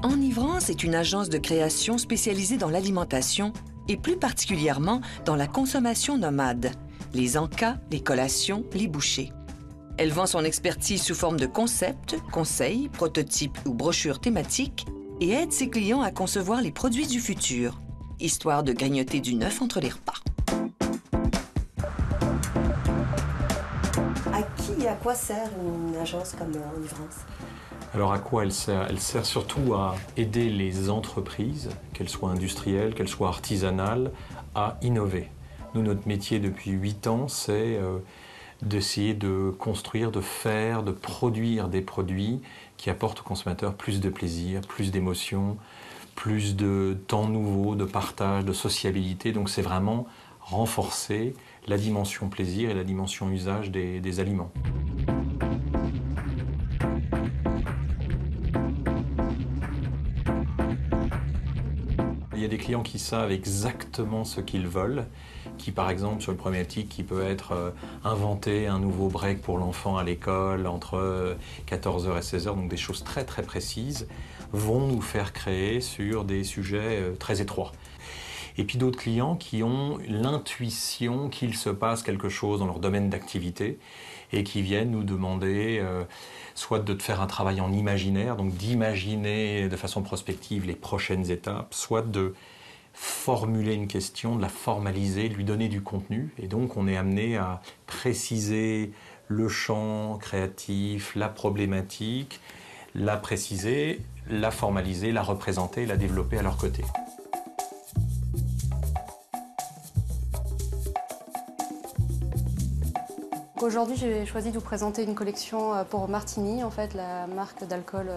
Enivrance est une agence de création spécialisée dans l'alimentation et plus particulièrement dans la consommation nomade, les encas, les collations, les bouchées. Elle vend son expertise sous forme de concepts, conseils, prototypes ou brochures thématiques et aide ses clients à concevoir les produits du futur, histoire de grignoter du neuf entre les repas. À qui et à quoi sert une agence comme Enivrance ? Alors à quoi elle sert? Elle sert surtout à aider les entreprises, qu'elles soient industrielles, qu'elles soient artisanales, à innover. Nous, notre métier depuis 8 ans, c'est d'essayer de construire, de faire, de produire des produits qui apportent aux consommateurs plus de plaisir, plus d'émotion, plus de temps nouveau, de partage, de sociabilité. Donc c'est vraiment renforcer la dimension plaisir et la dimension usage des aliments. Il y a des clients qui savent exactement ce qu'ils veulent, qui par exemple sur le problématique qui peut être inventer un nouveau break pour l'enfant à l'école entre 14h et 16h, donc des choses très très précises, vont nous faire créer sur des sujets très étroits. Et puis d'autres clients qui ont l'intuition qu'il se passe quelque chose dans leur domaine d'activité et qui viennent nous demander soit de faire un travail en imaginaire, donc d'imaginer de façon prospective les prochaines étapes, soit de formuler une question, de la formaliser, de lui donner du contenu. Et donc on est amené à préciser le champ créatif, la problématique, la préciser, la formaliser, la représenter, la développer à leur côté. Aujourd'hui, j'ai choisi de vous présenter une collection pour Martini, en fait, la marque d'alcool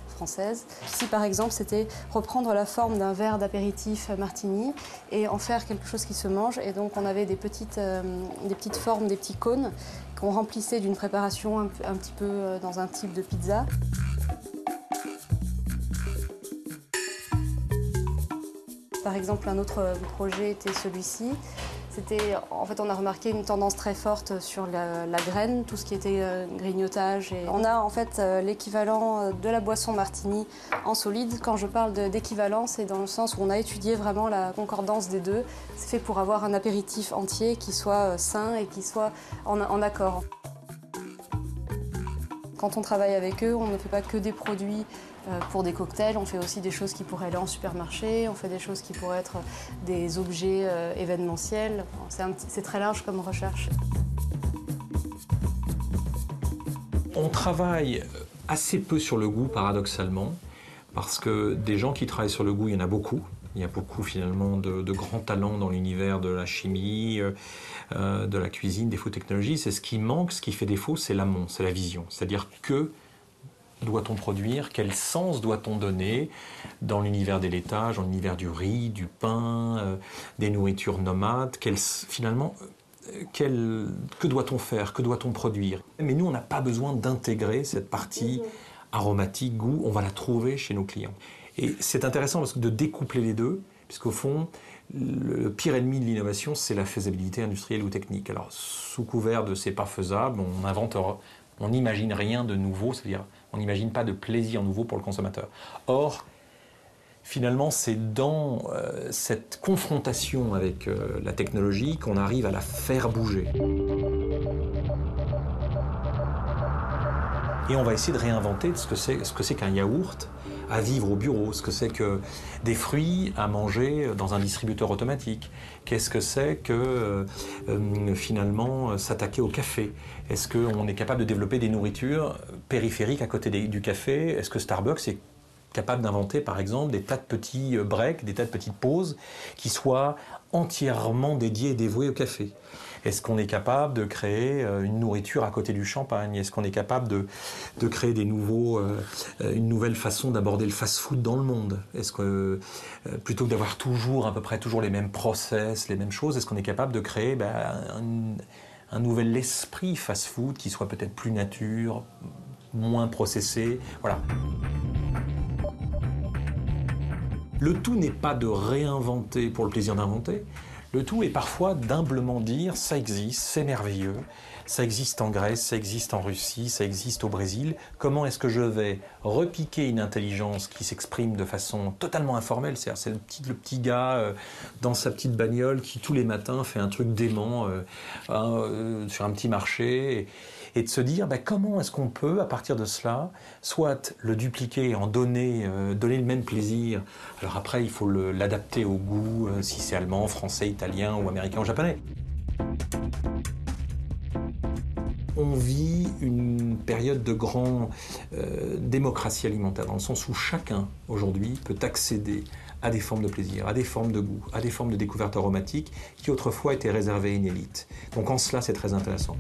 française. Ici, par exemple, c'était reprendre la forme d'un verre d'apéritif Martini et en faire quelque chose qui se mange. Et donc, on avait des petites formes, des petits cônes qu'on remplissait d'une préparation un petit peu dans un type de pizza. Par exemple, un autre projet était celui-ci. En fait, on a remarqué une tendance très forte sur la graine, tout ce qui était grignotage. Et on a en fait l'équivalent de la boisson Martini en solide. Quand je parle d'équivalent, c'est dans le sens où on a étudié vraiment la concordance des deux. C'est fait pour avoir un apéritif entier qui soit sain et qui soit en accord. Quand on travaille avec eux, on ne fait pas que des produits pour des cocktails, on fait aussi des choses qui pourraient aller en supermarché, on fait des choses qui pourraient être des objets événementiels. C'est très large comme recherche. On travaille assez peu sur le goût, paradoxalement, parce que des gens qui travaillent sur le goût, il y en a beaucoup. Il y a beaucoup finalement de grands talents dans l'univers de la chimie, de la cuisine, des food technologies. C'est ce qui manque, ce qui fait défaut, c'est l'amont, c'est la vision. C'est-à-dire que doit-on produire, quel sens doit-on donner dans l'univers des laitages, dans l'univers du riz, du pain, des nourritures nomades, que doit-on faire, que doit-on produire? Mais nous, on n'a pas besoin d'intégrer cette partie aromatique, goût, on va la trouver chez nos clients. Et c'est intéressant parce que de découpler les deux, puisqu'au fond, le pire ennemi de l'innovation, c'est la faisabilité industrielle ou technique. Alors, sous couvert de c'est pas faisable, on n'imagine rien de nouveau, c'est-à-dire on n'imagine pas de plaisir nouveau pour le consommateur. Or, finalement, c'est dans cette confrontation avec la technologie qu'on arrive à la faire bouger. Et on va essayer de réinventer ce que c'est qu'un yaourt à vivre au bureau, ce que c'est que des fruits à manger dans un distributeur automatique. Qu'est-ce que c'est que finalement s'attaquer au café? Est-ce qu'on est capable de développer des nourritures périphériques à côté du café? Est-ce que Starbucks est capable d'inventer par exemple des tas de petits breaks, des tas de petites pauses qui soient entièrement dédiées et dévouées au café? Est-ce qu'on est capable de créer une nourriture à côté du champagne? Est-ce qu'on est capable de créer une nouvelle façon d'aborder le fast-food dans le monde? Est-ce que, plutôt que d'avoir à peu près toujours les mêmes process, les mêmes choses, est-ce qu'on est capable de créer un nouvel esprit fast-food qui soit peut-être plus nature, moins processé? Voilà. Le tout n'est pas de réinventer pour le plaisir d'inventer. Le tout est parfois d'humblement dire ça existe, c'est merveilleux, ça existe en Grèce, ça existe en Russie, ça existe au Brésil. Comment est-ce que je vais repiquer une intelligence qui s'exprime de façon totalement informelle, c'est-à-dire c'est le petit gars dans sa petite bagnole qui tous les matins fait un truc dément sur un petit marché et de se dire comment est-ce qu'on peut à partir de cela soit le dupliquer, en donner le même plaisir. Alors après il faut l'adapter au goût, si c'est allemand, français, italien ou américain ou japonais. On vit une période de grande démocratie alimentaire, dans le sens où chacun, aujourd'hui, peut accéder à des formes de plaisir, à des formes de goût, à des formes de découverte aromatique qui autrefois étaient réservées à une élite. Donc en cela, c'est très intéressant.